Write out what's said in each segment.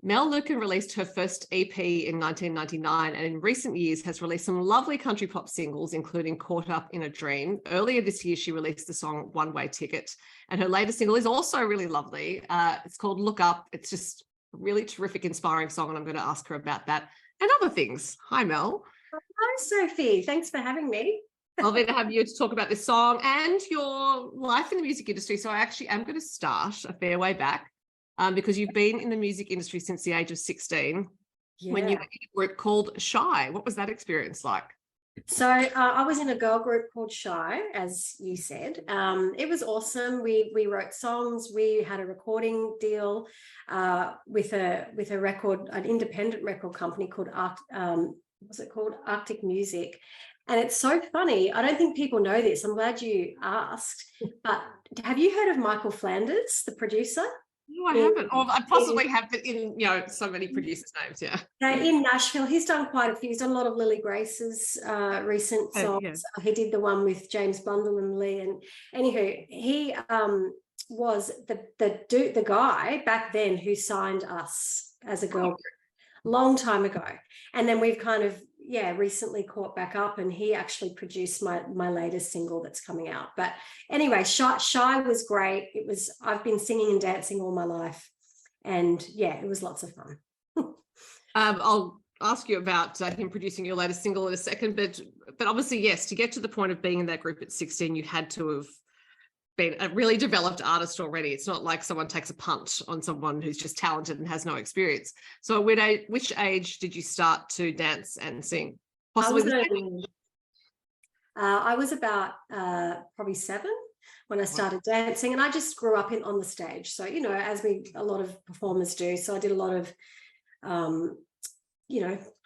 Mel Lukin released her first EP in 1999 and in recent years has released some lovely country pop singles, including Caught Up in a Dream. Earlier this year, she released the song One Way Ticket, and her latest single is also really lovely. It's called Look Up. It's just a really terrific, inspiring song, and I'm going to ask her about that and other things. Hi, Mel. Hi, Sophie. Thanks for having me. Lovely to have you to talk about this song and your life in the music industry. So I actually am going to start a fair way back. Because you've been in the music industry since the age of 16 when you were in a group called Shy. What was that experience like? So I was in a girl group called Shy, as you said. It was awesome. We wrote songs. We had a recording deal with a record, an independent record company called Arctic Music. And it's so funny. I don't think people know this. I'm glad you asked. But have you heard of Michael Flanders, the producer? No, I haven't. Or I possibly have, but in so many producers' names. Yeah. In Nashville, he's done quite a few. He's done a lot of Lily Grace's recent songs. Yeah. He did the one with James Blundell and Lee. And anywho, he was the guy back then who signed us as a girl group long time ago. And then we've kind of recently caught back up, and he actually produced my latest single that's coming out. But anyway, Shy was great. I've been singing and dancing all my life, and it was lots of fun. I'll ask you about him producing your latest single in a second, but obviously, yes, to get to the point of being in that group at 16, you had to have been a really developed artist already. It's not like someone takes a punt on someone who's just talented and has no experience. So which age did you start to dance and sing? Possibly I was about probably 7 when I started dancing, and I just grew up on the stage. So, as a lot of performers do. So I did a lot of,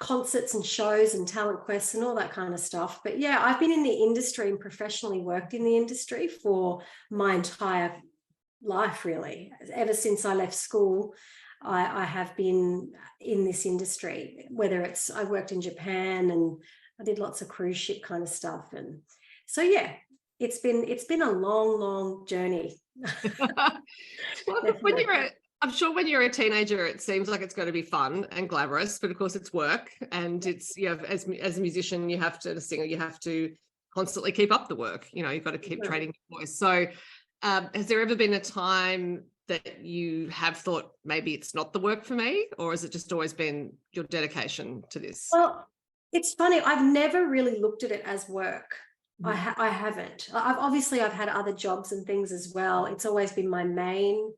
concerts and shows and talent quests and all that kind of stuff. But I've been in the industry and professionally worked in the industry for my entire life, really. Ever since I left school, I have been in this industry, whether I worked in Japan and I did lots of cruise ship kind of stuff. And so, it's been a long, long journey. Well, I'm sure when you're a teenager, it seems like it's going to be fun and glamorous, but of course it's work, and it's, as a musician, you have to, as a singer, you have to constantly keep up the work. You've got to keep training your voice. So has there ever been a time that you have thought maybe it's not the work for me, or has it just always been your dedication to this? Well, it's funny. I've never really looked at it as work. I haven't. I've had other jobs and things as well. It's always been my main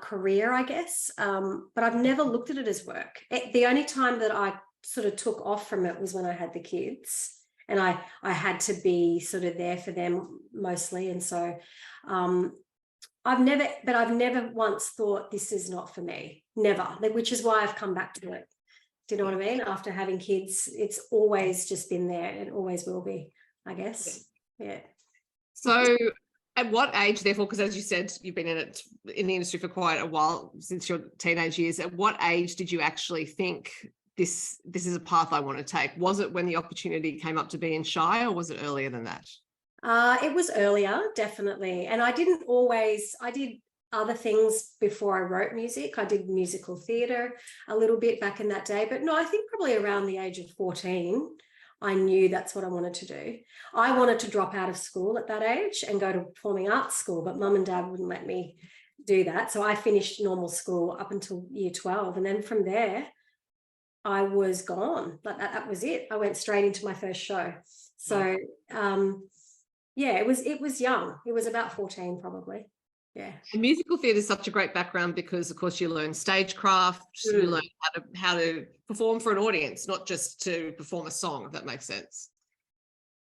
career, I guess, but I've never looked at it as work. The only time that I sort of took off from it was when I had the kids, and I had to be sort of there for them mostly. And so I've never once thought this is not for me, never, which is why I've come back to it. Do you know what I mean? After having kids, it's always just been there and always will be, I guess. Yeah. So at what age, therefore, because as you said, you've been in the industry for quite a while, since your teenage years, at what age did you actually think this is a path I want to take? Was it when the opportunity came up to be in Shy, or was it earlier than that? It was earlier, definitely. And I did other things before I wrote music. I did musical theatre a little bit back in that day, but no, I think probably around the age of 14, I knew that's what I wanted to do. I wanted to drop out of school at that age and go to performing arts school, but mum and dad wouldn't let me do that. So I finished normal school up until year 12. And then from there, I was gone. That was it. I went straight into my first show. So, it was young. It was about 14 probably. Yeah. And musical theatre is such a great background because, of course, you learn stagecraft, you learn how to perform for an audience, not just to perform a song, if that makes sense.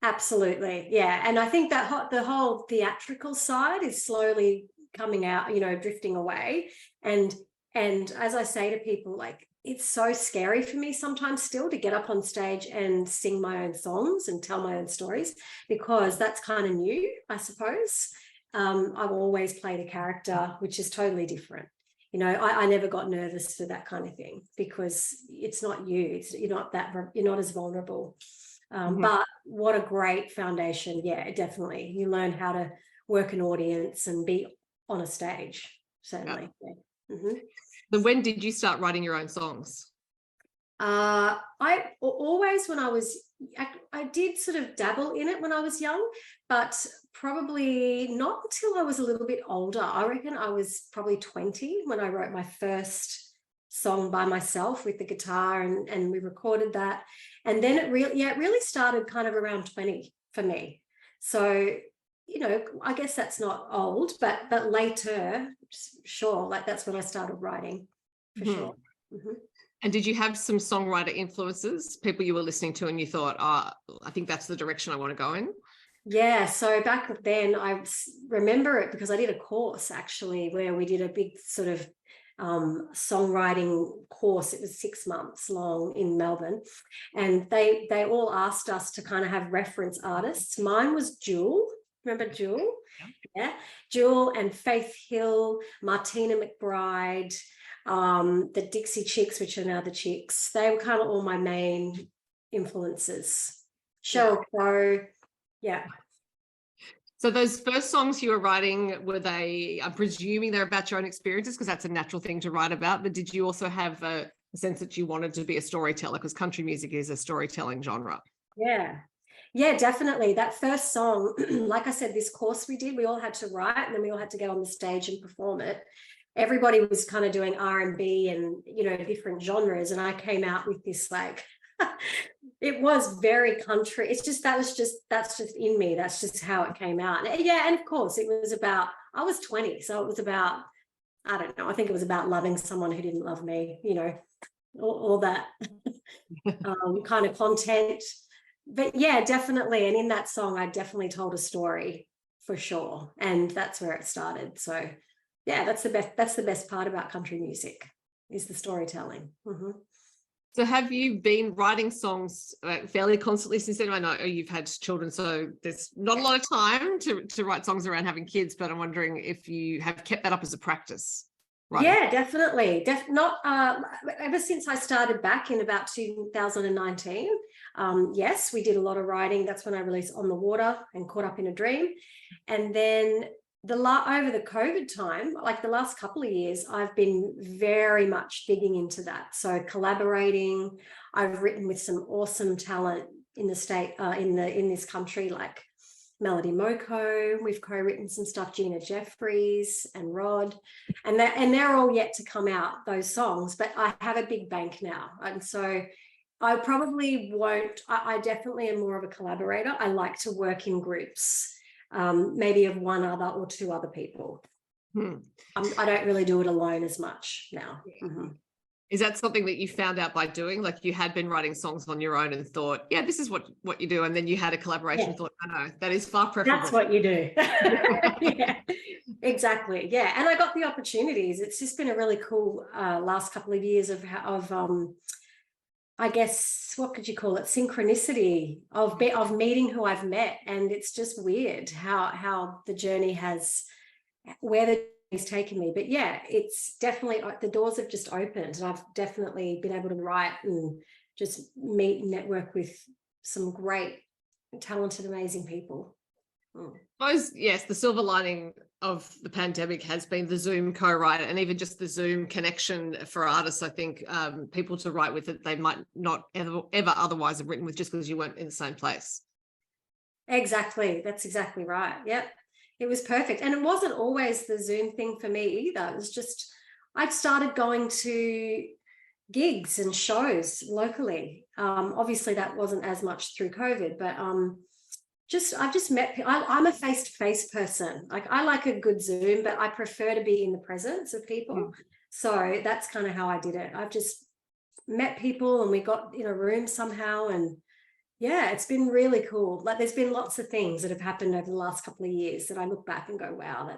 Absolutely, yeah. And I think that the whole theatrical side is slowly coming out, drifting away. And as I say to people, like, it's so scary for me sometimes still to get up on stage and sing my own songs and tell my own stories, because that's kind of new, I suppose. I've always played a character, which is totally different. I never got nervous for that kind of thing because it's not you. You're not as vulnerable. But what a great foundation. Yeah, definitely. You learn how to work an audience and be on a stage, certainly. Then when did you start writing your own songs? I always, when I did sort of dabble in it when I was young, but probably not until I was a little bit older. I reckon I was probably 20 when I wrote my first song by myself with the guitar, and we recorded that. And then it really started kind of around 20 for me. So, I guess that's not old, but later, sure, like that's when I started writing for sure. And did you have some songwriter influences, people you were listening to and you thought, I think that's the direction I want to go in? Yeah, so back then I remember it because I did a course actually where we did a big sort of songwriting course. It was 6 months long in Melbourne, and they all asked us to kind of have reference artists. Mine was Jewel. Remember Jewel? Yeah, Jewel and Faith Hill, Martina McBride, the Dixie Chicks, which are now the Chicks. They were kind of all my main influences. Sheryl Crow, yeah. So those first songs you were writing, I'm presuming they're about your own experiences because that's a natural thing to write about, but did you also have a sense that you wanted to be a storyteller, because country music is a storytelling genre? Yeah, definitely. That first song, like I said, this course we all had to write, and then we all had to get on the stage and perform it. Everybody was kind of doing R&B and, different genres. And I came out with this, like, it was very country. It's just, that's just in me. That's just how it came out. And of course it was about, I was 20. So it was about, I don't know, I think it was about loving someone who didn't love me, all that kind of content. But yeah, definitely. And in that song, I definitely told a story for sure. And that's where it started. So yeah, that's the best part about country music, is the storytelling. So have you been writing songs fairly constantly since then? I know you've had children, so there's not a lot of time to write songs around having kids, but I'm wondering if you have kept that up as a practice. Yeah, definitely. Ever since I started back in about 2019. Yes, we did a lot of writing. That's when I released On the Water and Caught Up in a Dream. And then over the COVID time, like the last couple of years, I've been very much digging into that. So collaborating, I've written with some awesome talent in the state, in this country, like Melody Moko. We've co-written some stuff, Gina Jeffries and Rod, and they're all yet to come out, those songs, but I have a big bank now. And so I probably won't, I definitely am more of a collaborator. I like to work in groups, maybe of one other or two other people. I don't really do it alone as much now. Is that something that you found out by doing? Like you had been writing songs on your own and thought, yeah, this is what you do. And then you had a collaboration, thought, no, that is far preferable. That's what you do. Yeah, exactly. Yeah. And I got the opportunities. It's just been a really cool last couple of years of I guess, what could you call it? Synchronicity of meeting who I've met. And it's just weird how the journey where the journey's taken me. But yeah, it's definitely, the doors have just opened, and I've definitely been able to write and just meet and network with some great, talented, amazing people. I suppose, yes, the silver lining of the pandemic has been the Zoom co-write, and even just the Zoom connection for artists. I think people to write with that they might not ever otherwise have written with, just because you weren't in the same place. Exactly. That's exactly right. Yep. It was perfect. And it wasn't always the Zoom thing for me either. It was just, I'd started going to gigs and shows locally. Obviously that wasn't as much through COVID, but I've just met people. I'm a face-to-face person. Like, I like a good Zoom, but I prefer to be in the presence of people. So that's kind of how I did it. I've just met people and we got in a room somehow, and yeah, it's been really cool. Like, there's been lots of things that have happened over the last couple of years that I look back and go, wow,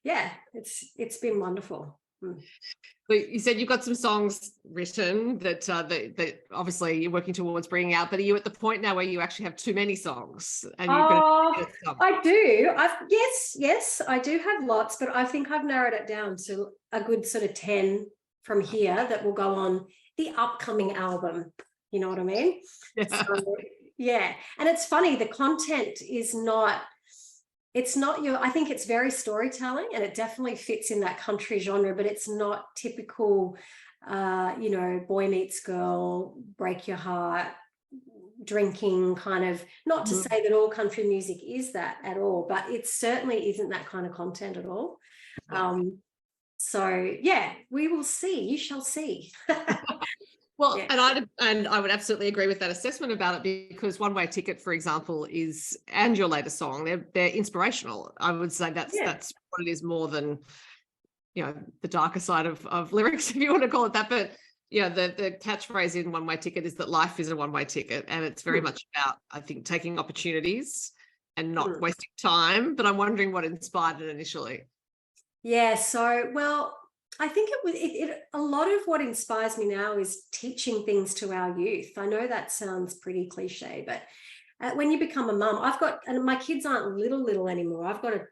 it's been wonderful. So you said you've got some songs written that obviously you're working towards bringing out, but are you at the point now where you actually have too many songs? And I do. Yes, I do have lots, but I think I've narrowed it down to a good sort of 10 from here that will go on the upcoming album. You know what I mean? Yeah. So, yeah. And it's funny, the content is not It's not your, I think it's very storytelling, and it definitely fits in that country genre, but it's not typical, you know, boy meets girl, break your heart, drinking kind of, not to say that all country music is that at all, but it certainly isn't that kind of content at all. So yeah, we will see. You shall see. Well, Yeah. and I would absolutely agree with that assessment about it, because One Way Ticket, for example, is, and your latest song, they're inspirational. I would say that's what it is, more than, you know, the darker side of lyrics, if you want to call it that. But yeah, the catchphrase in One Way Ticket is that life is a one-way ticket, and it's very much about, I think, taking opportunities and not wasting time. But I'm wondering what inspired it initially. Yeah, so, well, I think it was a lot of what inspires me now is teaching things to our youth. I know that sounds pretty cliche, but when you become a mum, and my kids aren't little anymore. I've got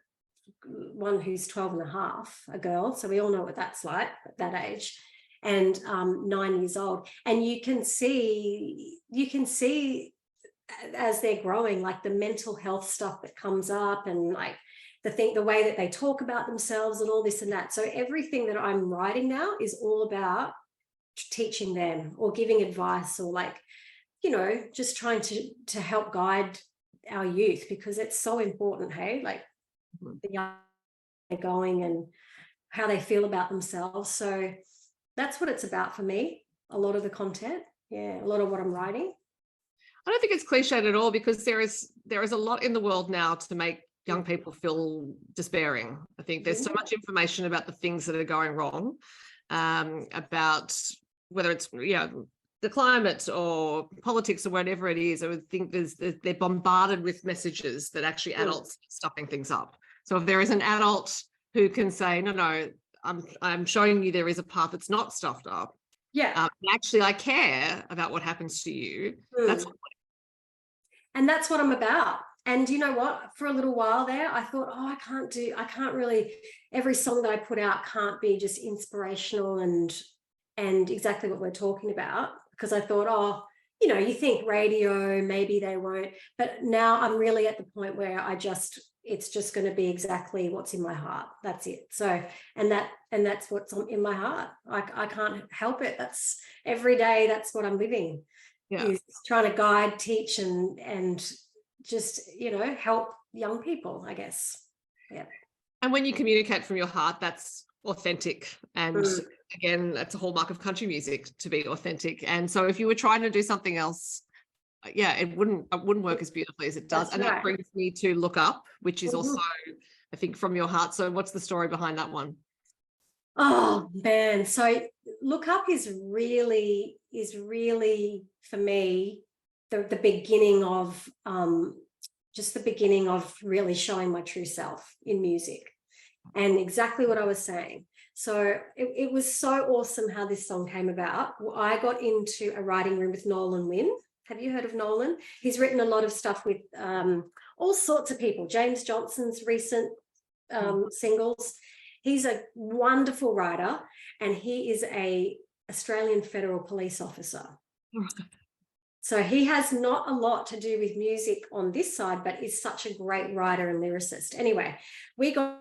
one who's 12 and a half, a girl. So we all know what that's like at that age, and 9 years old. And you can see as they're growing, like the mental health stuff that comes up, and like the way that they talk about themselves and all this and that. So everything that I'm writing now is all about teaching them or giving advice, or like, you know, just trying to help guide our youth, because it's so important. Hey, like the young they're going and how they feel about themselves. So that's what it's about for me. A lot of the content, a lot of what I'm writing. I don't think it's cliched at all, because there is a lot in the world now to make young people feel despairing. I think there's so much information about the things that are going wrong, about whether it's, you know, the climate or politics or whatever it is. I would think they're bombarded with messages that actually adults are stuffing things up. So if there is an adult who can say, no, I'm showing you there is a path that's not stuffed up. Yeah. Actually, I care about what happens to you. And that's what I'm about. And you know what? For a little while there, I thought, I can't really, every song that I put out can't be just inspirational and exactly what we're talking about. Because I thought, you know, you think radio, maybe they won't. But now I'm really at the point where it's just going to be exactly what's in my heart. That's it. So, and that's what's in my heart. I can't help it. That's every day. That's what I'm living. Yeah. Is trying to guide, teach, and just, you know, help young people, I guess. Yeah. And when you communicate from your heart, that's authentic. And again, that's a hallmark of country music, to be authentic. And so if you were trying to do something else, it wouldn't work as beautifully as it does. That's that brings me to Look Up, which is also, I think, from your heart. So what's the story behind that one? Oh man, so Look Up is really for me the beginning of just the beginning of really showing my true self in music, and exactly what I was saying. So it was so awesome how this song came about. I got into a writing room with Nolan Wynne. Have you heard of Nolan? He's written a lot of stuff with all sorts of people. James Johnson's recent singles. He's a wonderful writer, and he is a Australian Federal Police officer. So he has not a lot to do with music on this side, but is such a great writer and lyricist. Anyway, we got in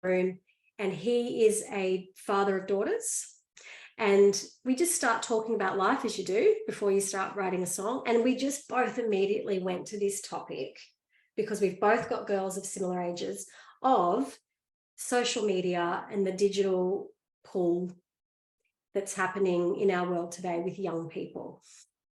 the room, and he is a father of daughters. And we just start talking about life, as you do before you start writing a song. And we just both immediately went to this topic, because we've both got girls of similar ages, of social media and the digital pull that's happening in our world today with young people.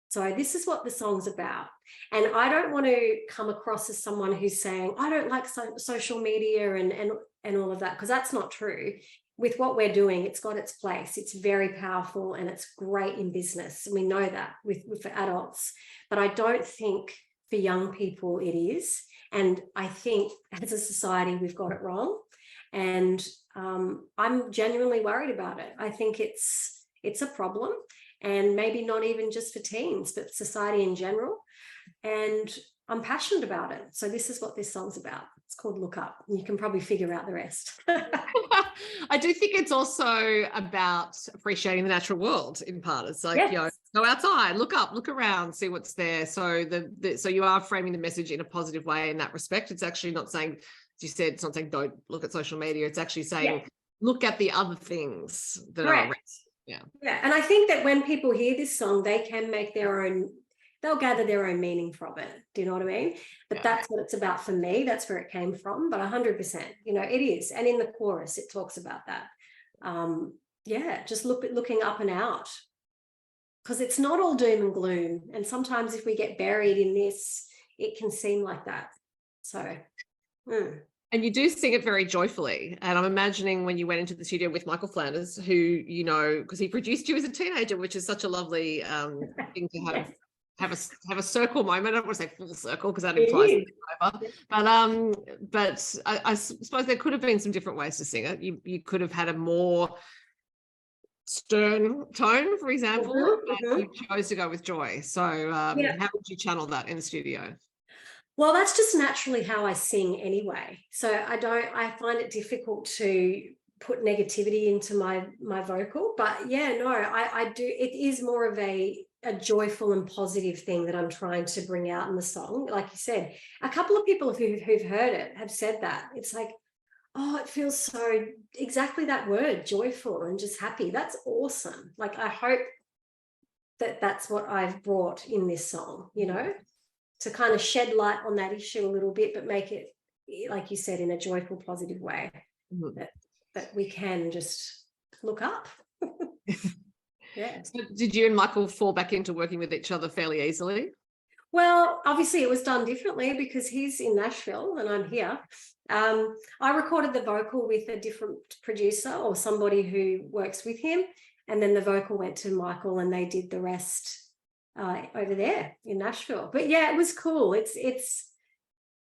So this is what the song's about. And I don't want to come across as someone who's saying, I don't like social media and all of that, because that's not true. With what we're doing, it's got its place. It's very powerful and it's great in business. We know that for adults, but I don't think for young people it is. And I think as a society, we've got it wrong. And I'm genuinely worried about it. I think it's a problem, and maybe not even just for teens, but society in general. And I'm passionate about it. So this is what this song's about. It's called Look Up. And you can probably figure out the rest. I do think it's also about appreciating the natural world in part. It's like, you know, go outside, look up, look around, see what's there. So so you are framing the message in a positive way in that respect. It's actually not saying you said, it's not saying don't look at social media. It's actually saying look at the other things that are around. Yeah. And I think that when people hear this song, they can make their own, they'll gather their own meaning from it. Do you know what I mean? But that's what it's about for me. That's where it came from. But 100%, you know, it is. And in the chorus, it talks about that. Just looking up and out, because it's not all doom and gloom. And sometimes if we get buried in this, it can seem like that. So. And you do sing it very joyfully. And I'm imagining when you went into the studio with Michael Flanders, who, you know, because he produced you as a teenager, which is such a lovely thing to have a circle moment. I don't want to say full circle because that implies over. But I suppose there could have been some different ways to sing it. You could have had a more stern tone, for example, but you chose to go with joy. So how would you channel that in the studio? Well, that's just naturally how I sing anyway. So I find it difficult to put negativity into my vocal, but I do. It is more of a joyful and positive thing that I'm trying to bring out in the song. Like you said, a couple of people who've heard it have said that. It's like, oh, it feels so, exactly that word, joyful and just happy. That's awesome. Like, I hope that that's what I've brought in this song, you know, to kind of shed light on that issue a little bit, but make it, like you said, in a joyful, positive way, that we can just look up. So did you and Michael fall back into working with each other fairly easily? Well, obviously it was done differently because he's in Nashville and I'm here. I recorded the vocal with a different producer or somebody who works with him, and then the vocal went to Michael and they did the rest over there in Nashville. But yeah, it was cool. It's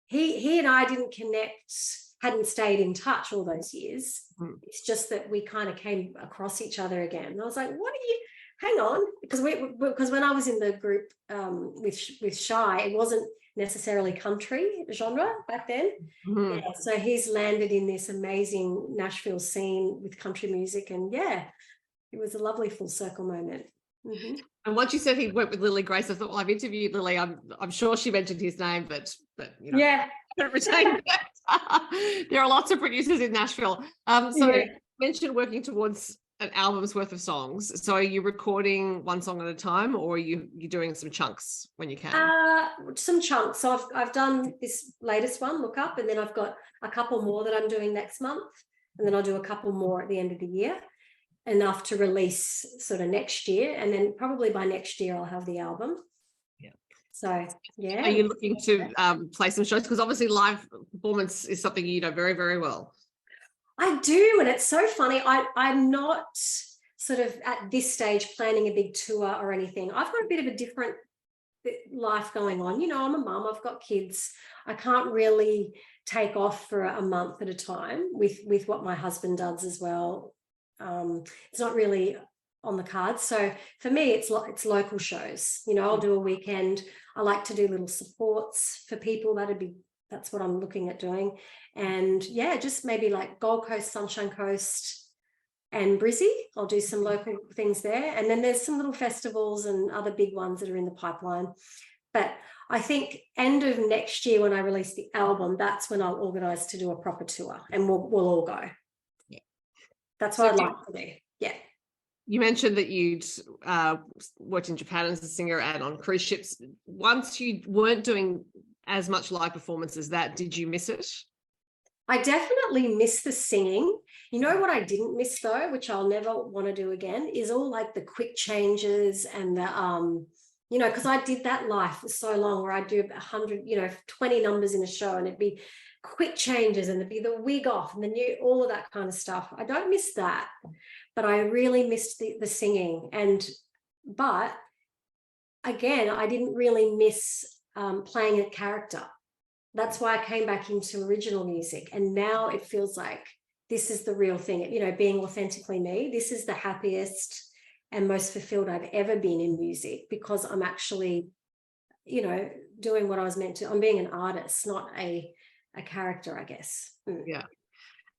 he and I didn't connect, hadn't stayed in touch all those years. It's just that we kind of came across each other again. And I was like, what are you, hang on, because when I was in the group with Shy, it wasn't necessarily country genre back then. So he's landed in this amazing Nashville scene with country music, and it was a lovely full circle moment. And once you said he worked with Lily Grace, I thought, well, I've interviewed Lily. I'm sure she mentioned his name, but you know, I don't retain that. There are lots of producers in Nashville. You mentioned working towards an album's worth of songs. So are you recording one song at a time, or are you doing some chunks when you can? Some chunks. So I've done this latest one, Look Up, and then I've got a couple more that I'm doing next month, and then I'll do a couple more at the end of the year, enough to release sort of next year, and then probably by next year I'll have the album. So are you looking to play some shows? Because obviously live performance is something you know very, very well. I do, and it's so funny. I'm not sort of at this stage planning a big tour or anything. I've got a bit of a different life going on. You know, I'm a mum, I've got kids. I can't really take off for a month at a time with what my husband does as well. It's not really on the cards. So for me, it's local shows. You know, I'll do a weekend. I like to do little supports for people. That's what I'm looking at doing. And just maybe like Gold Coast, Sunshine Coast and Brizzy. I'll do some local things there. And then there's some little festivals and other big ones that are in the pipeline. But I think end of next year, when I release the album, that's when I'll organise to do a proper tour, and we'll all go. That's what I'd like to do. You mentioned that you'd worked in Japan as a singer and on cruise ships. Once you weren't doing as much live performance as that, did you miss it? I definitely miss the singing. You know what I didn't miss though, which I'll never want to do again, is all like the quick changes and the you know, because I did that live for so long, where I'd do 100, 20 numbers in a show, and it'd be quick changes and it'd be the wig off and all of that kind of stuff. I don't miss that, but I really missed the singing. But again, I didn't really miss playing a character. That's why I came back into original music, and now it feels like this is the real thing, you know, being authentically me. This is the happiest and most fulfilled I've ever been in music, because I'm actually, you know, doing what I was meant to. I'm being an artist, not a character, I guess. Yeah.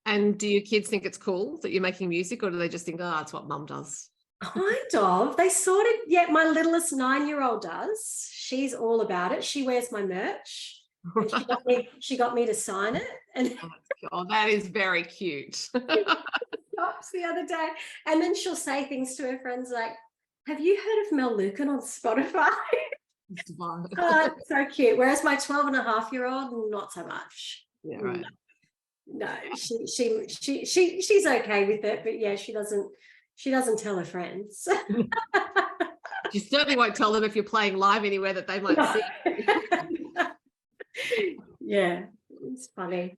And do your kids think it's cool that you're making music, or do they just think, oh, that's what mum does? Kind of. They sort of, my littlest 9-year-old does. She's all about it. She wears my merch. And she got me to sign it, and Oh, that is very cute. stops the other day, and then she'll say things to her friends like, have you heard of Mel Lukin on Spotify? Oh, it's so cute. Whereas my 12-and-a-half-year-old, not so much. Yeah, right. No, she's okay with it, but yeah, she doesn't tell her friends. You certainly won't tell them if you're playing live anywhere that they might see. Yeah, it's funny.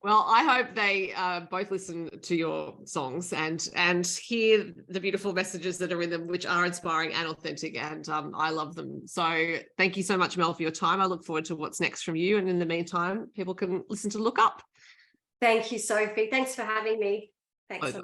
Well, I hope they both listen to your songs and hear the beautiful messages that are in them, which are inspiring and authentic, and I love them. So thank you so much, Mel, for your time. I look forward to what's next from you, and in the meantime, people can listen to Look Up. Thank you, Sophie. Thanks for having me. Thanks.